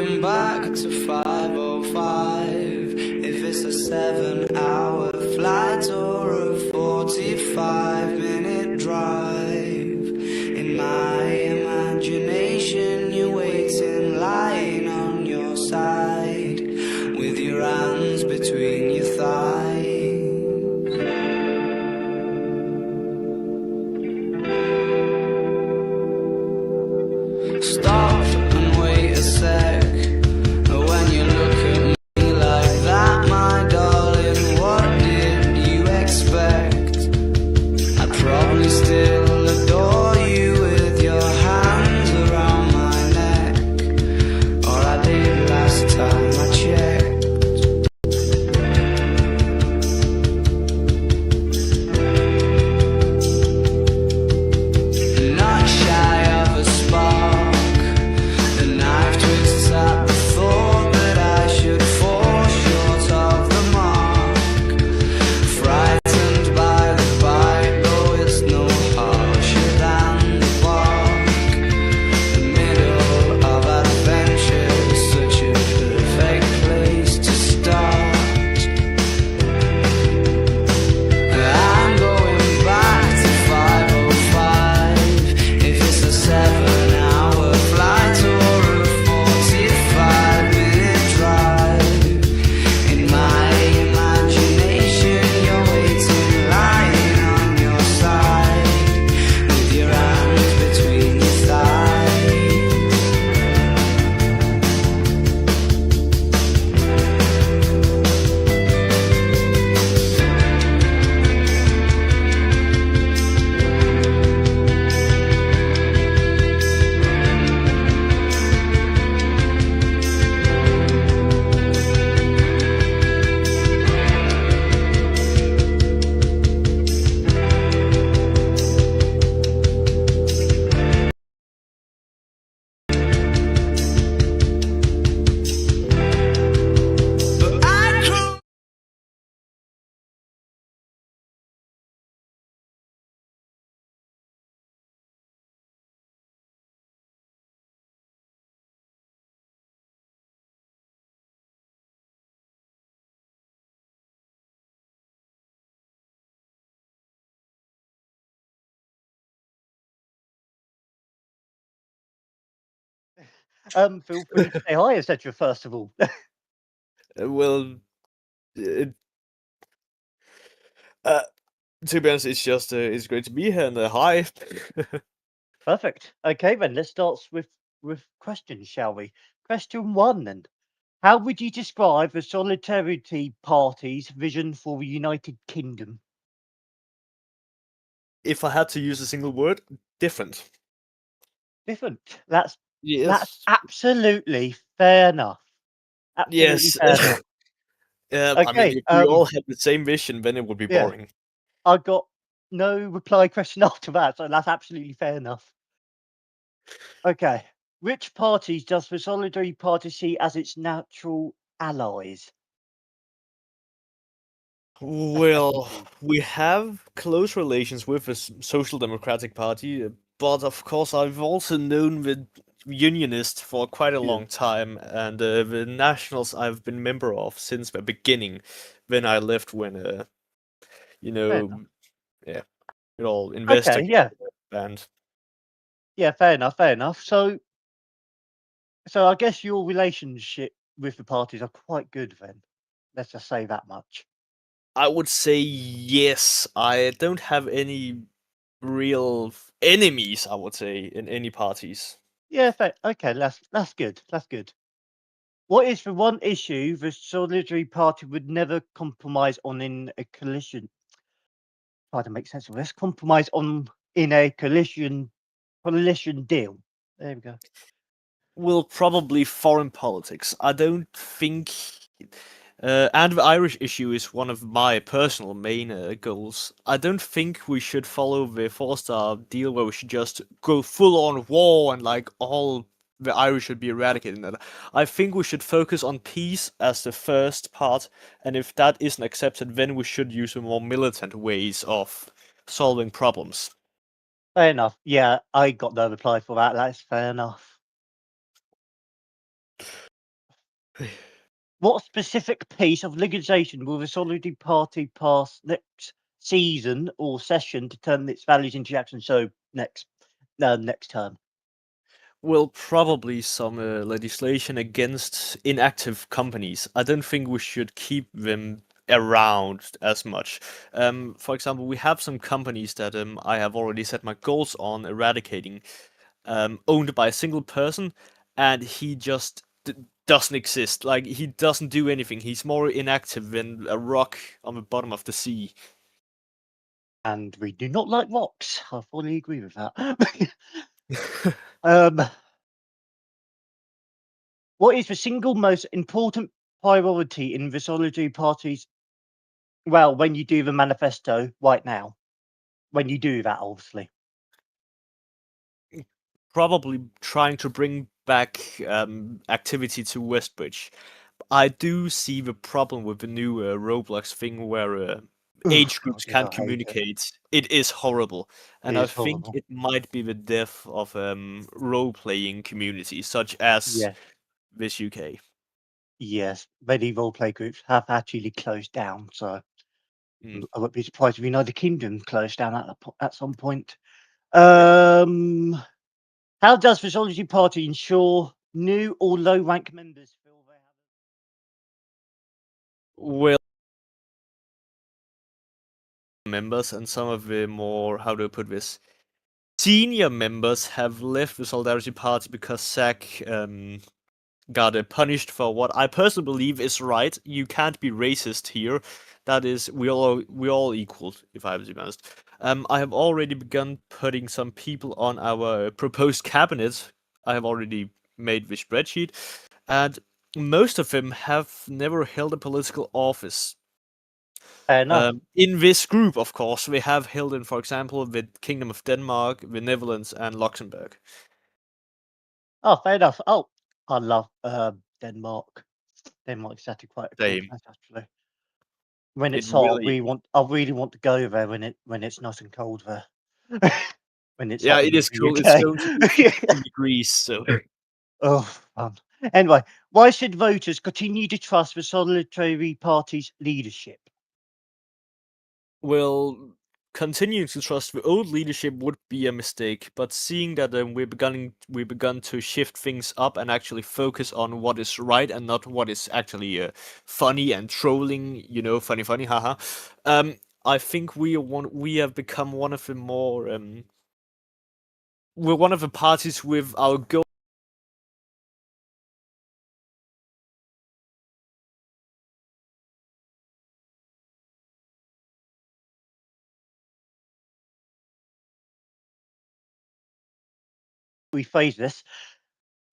back to 5:05. If it's a 7-hour flight or a 45-minute drive, in my imagination you're waiting, lying on your side, with your hands between your thighs. Stop and wait a sec. When you look at me like that, my darling, what did you expect? I'd probably still adore you with your hands around my neck, or I did last time I checked. Not shy of a spark, the knife twists at the thought that I should fall short of the mark. Frightened by the bite, though it's no harsher than the bark. The middle of adventure is such a perfect place to start. I'm going back to 5:05. If it's a 7-hour flight or a 45-minute drive, in my imagination you're waiting, lying on your side, with your hands between your thighs. But I could. Feel free to say hi, etc. First of all. Well, it, uh, to be honest, it's great to be here and hi. Perfect. Okay, then let's start with questions, shall we? Question one, then. How would you describe the Solidarity Party's vision for the United Kingdom? If I had to use a single word, different. Different. That's Yes. absolutely fair enough. Absolutely Yes. fair enough. I mean, Okay. if we all had the same vision, then it would be Yeah, boring. I got no reply question after that, so that's absolutely fair enough. Okay. Which parties does the Solidarity Party see as its natural allies? Well, we have close relations with the Social Democratic Party, but of course, I've also known the Unionists for quite a Yeah. long time, and the Nationals I've been member of since the beginning, when I left when, you Fair know, enough. yeah, it all Okay, investigated yeah. and Yeah, fair enough, fair enough. So I guess your relationship with the parties are quite good then. Let's just say that much. I would say yes. I don't have any real enemies, I would say, in any parties. Yeah, fair. Okay, that's good. That's good. What is the one issue the Solidarity Party would never compromise on in a coalition? Try to make sense of this. Compromise on in a coalition deal. There we go. Well, probably foreign politics. I don't think. And the Irish issue is one of my personal main goals. I don't think we should follow the four-star deal where we should just go full on war and like all the Irish should be eradicated. And I think we should focus on peace as the first part, and if that isn't accepted, then we should use the more militant ways of solving problems. Fair enough. Yeah, I got no reply for that. That's fair enough. What specific piece of legislation will the Solidarity Party pass next season or session to turn its values into action? So next term. Well, probably some legislation against inactive companies. I don't think we should keep them around as much. For example, we have some companies that I have already set my goals on eradicating, owned by a single person, and he just doesn't exist. Like, he doesn't do anything. He's more inactive than a rock on the bottom of the sea. And we do not like rocks. I fully agree with that. um, what is the single most important priority in the Solidarity Party's? Well, when you do the manifesto right now, when you do that, obviously. Probably trying to bring back activity to Westbridge. I do see the problem with the new Roblox thing where Oh age God, groups yeah, can't I hate it. communicate. It is horrible, It and I is think horrible. it might be the death of role-playing communities such as Yeah. this UK. Yes, many role play groups have actually closed down, so Mm, I wouldn't be surprised if United Kingdom closed down at some point. yeah. How does the Solidarity Party ensure new or low rank members feel they have? Well, members and some of the more, how do I put this, senior members have left the Solidarity Party because Zach got punished for what I personally believe is right. You can't be racist here. That is, we all equal, if I have to be honest. I have already begun putting some people on our proposed cabinet. I have already made the spreadsheet, and most of them have never held a political office. Fair enough. In this group, of course, we have held in, for example, the Kingdom of Denmark, the Netherlands, and Luxembourg. Oh, fair enough. Oh, I love Denmark. Denmark's actually quite a cool Same. place, actually. When It it's hot, really, I really want to go there when it's nice and cold there. When it's yeah, hot it in is the cool. It's going to be UK. 15 degrees, so. Oh, fun. Anyway, why should voters continue to trust the Solidarity Party's leadership? Well, continuing to trust the old leadership would be a mistake, but seeing that we've begun to shift things up and actually focus on what is right and not what is actually funny and trolling, funny, haha. I think we have become one of the more we're one of the parties with our goal. Rephrase this.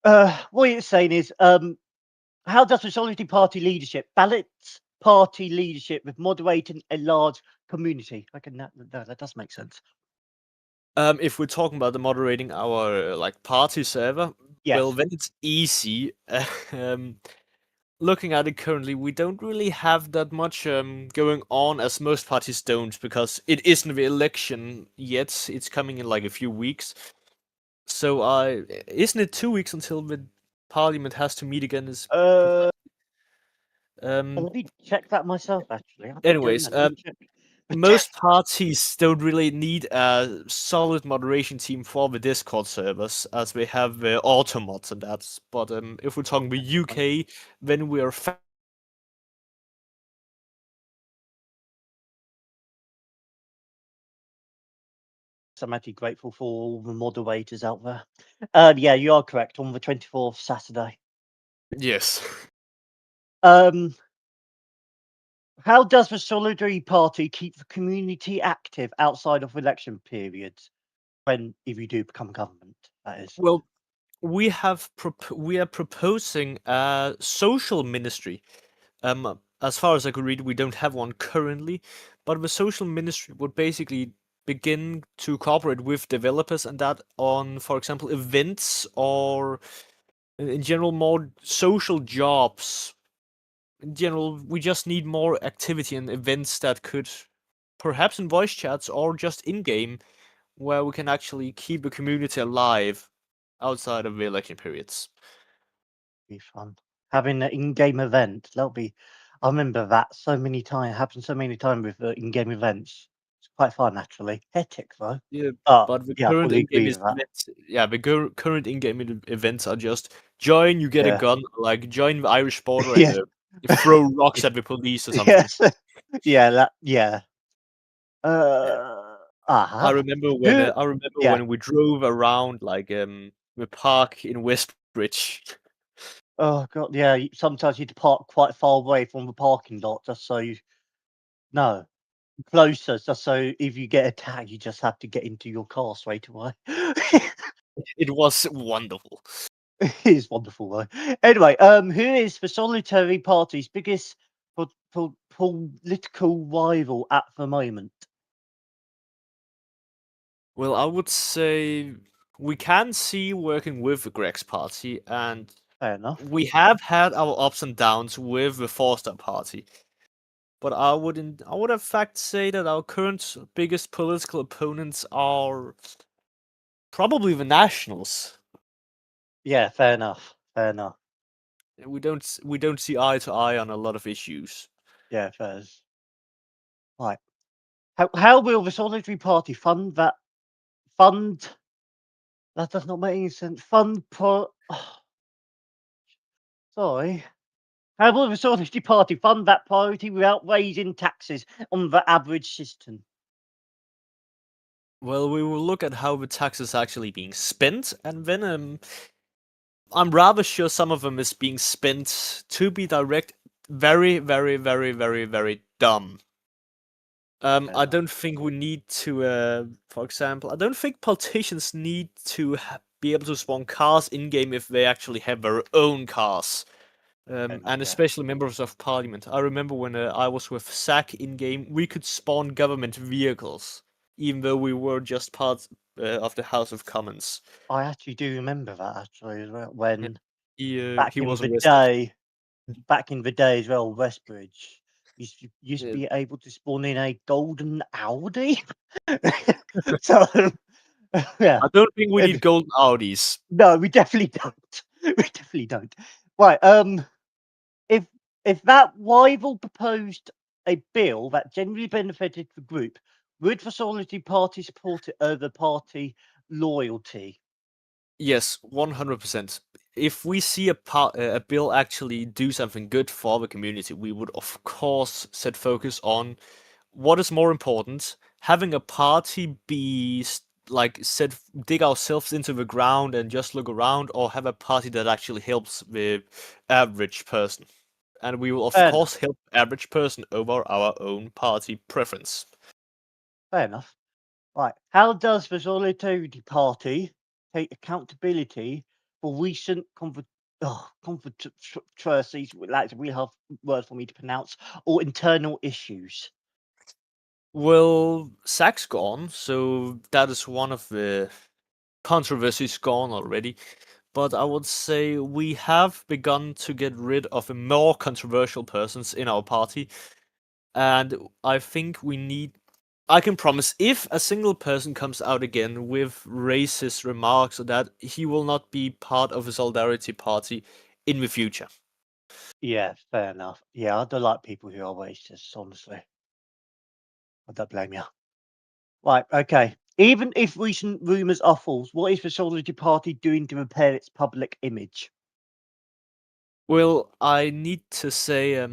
What it's saying is, how does the Solidarity Party leadership balance party leadership with moderating a large community? I can that does make sense. If we're talking about the moderating our like party server, well, Yes. then it's easy. um, Looking at it currently, we don't really have that much going on, as most parties don't, because it isn't the election yet. It's coming in like a few weeks. So isn't it 2 weeks until the parliament has to meet again? Um. Let me check that myself. Actually, I keep doing Anyways, that. Let me check. most parties don't really need a solid moderation team for the Discord servers, as we have automods and that. But if we're talking the UK, then we are I'm actually grateful for all the moderators out there. Yeah, you are correct. On the 24th Saturday. yes. Um, how does the Solidarity Party keep the community active outside of election periods? If you do become government, that is. Well, we are proposing a social ministry. As far as I could read, we don't have one currently, but the social ministry would basically begin to cooperate with developers and that on, for example, events or in general more social jobs. In general, we just need more activity and events that could, perhaps in voice chats or just in game, where we can actually keep the community alive outside of the election periods. Be fun. having an in-game event. That'll be. I remember that so many times. Happened so many times with in-game events. It's quite fun, actually. Hectic though. Yeah, But but the yeah, I current fully in-game agree with that. events, yeah, the current in-game events are just join, you get a Yeah. gun, like join the Irish border and Yeah. you throw rocks at the police or something. Yes. Yeah. That. Yeah. Uh. I Uh-huh. remember when Who? I remember Yeah. when we drove around like the park in Westbridge. Oh god. Yeah. Sometimes you have to park quite far away from the parking lot just so you. No. Closer, just so if you get attacked, you just have to get into your car straight away. It was wonderful. It is wonderful though. Anyway, who is the Solitary Party's biggest political rival at the moment? Well, I would say we can see working with Greg's party, and Fair enough. we have had our ups and downs with the Forster party. But I would in fact say that our current biggest political opponents are probably the Nationals. Yeah, fair enough. Fair enough. We don't see eye to eye on a lot of issues. Yeah, fair. Right. How will the Solitary Party fund that does not make any sense. Sorry. How will the Solitary Party fund that priority without raising taxes on the average citizen? Well, we will look at how the tax is actually being spent, and then I'm rather sure some of them is being spent, to be direct, very, very, very, very, very dumb. Fair I enough. don't think we need to, for example, I don't think politicians need to be able to spawn cars in game if they actually have their own cars. Fair enough, And yeah. especially members of parliament. I remember when I was with SAC in game, we could spawn government vehicles, even though we were just part of the House of Commons. I actually do remember that actually as well. Yeah. When He was back in the day as well, Westbridge used to Yeah. be able to spawn in a golden Audi. So yeah, I don't think we need and- golden Audis. no, we definitely don't. We definitely don't. Right. If if that rival proposed a bill that generally benefited the group, would the Solidarity Party support it over party loyalty? Yes, 100%. If we see a bill actually do something good for the community, we would of course set focus on what is more important, having a party be like set dig ourselves into the ground and just look around, or have a party that actually helps the average person. And we will of Fair enough. course help average person over our own party preference. Fair enough. Right. How does the Solidarity Party take accountability for recent controversies? That's a really hard word for me to pronounce. Or internal issues. Well, Sack's gone, so that is one of the controversies gone already. But I would say we have begun to get rid of the more controversial persons in our party. And I think we need. I can promise if a single person comes out again with racist remarks or that, he will not be part of the Solidarity Party in the future. Yeah, fair enough. Yeah, I don't like people who are racist, honestly. I don't blame you. Right, okay. Even if recent rumours are false, what is the Solidarity Party doing to repair its public image? Well, I need to say,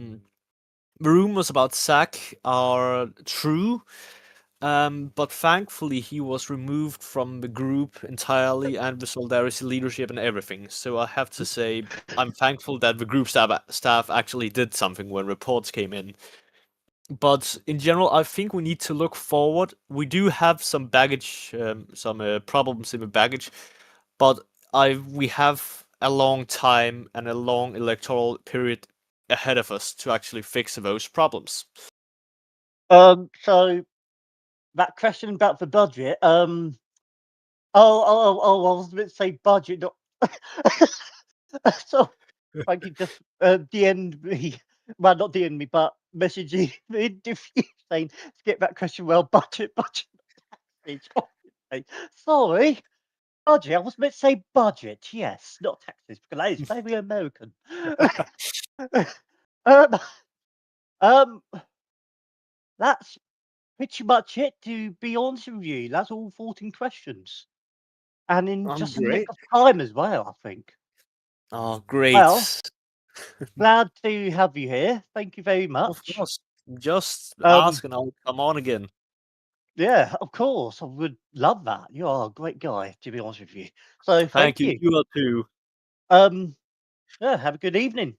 rumors about Zack are true. But thankfully, he was removed from the group entirely and the Solidarity leadership and everything. So I have to say, I'm thankful that the group staff actually did something when reports came in. But in general, I think we need to look forward. We do have some baggage, some problems in the baggage, but we have a long time and a long electoral period ahead of us to actually fix those problems. So that question about the budget, I was going to say budget, not. So Frankie just DM'd me, well, not DM'd me, but messaging the interview saying, skip that question, well, budget. Sorry. Budget. I was meant to say budget. Yes, not taxes, because that is very American. um, um, that's pretty much it. To be honest with you, that's all 14 questions, and in I'm just a nick great. of time as well, I think. Oh, great. Well, glad to have you here. Thank you very Of much. course. Just Um, ask and I'll come on again. yeah, of course, I would love that. You are a great guy, to be honest with you. So Thank thank you. you. You are too. Yeah, have a good evening.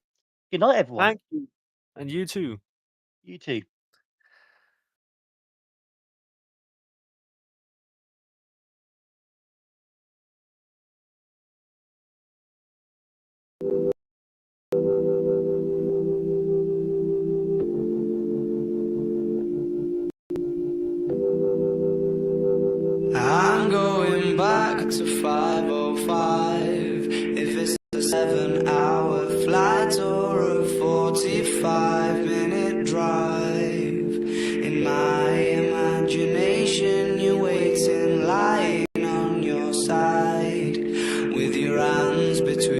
Good night, everyone. Thank you. And you too. You too. I'm going back to 505.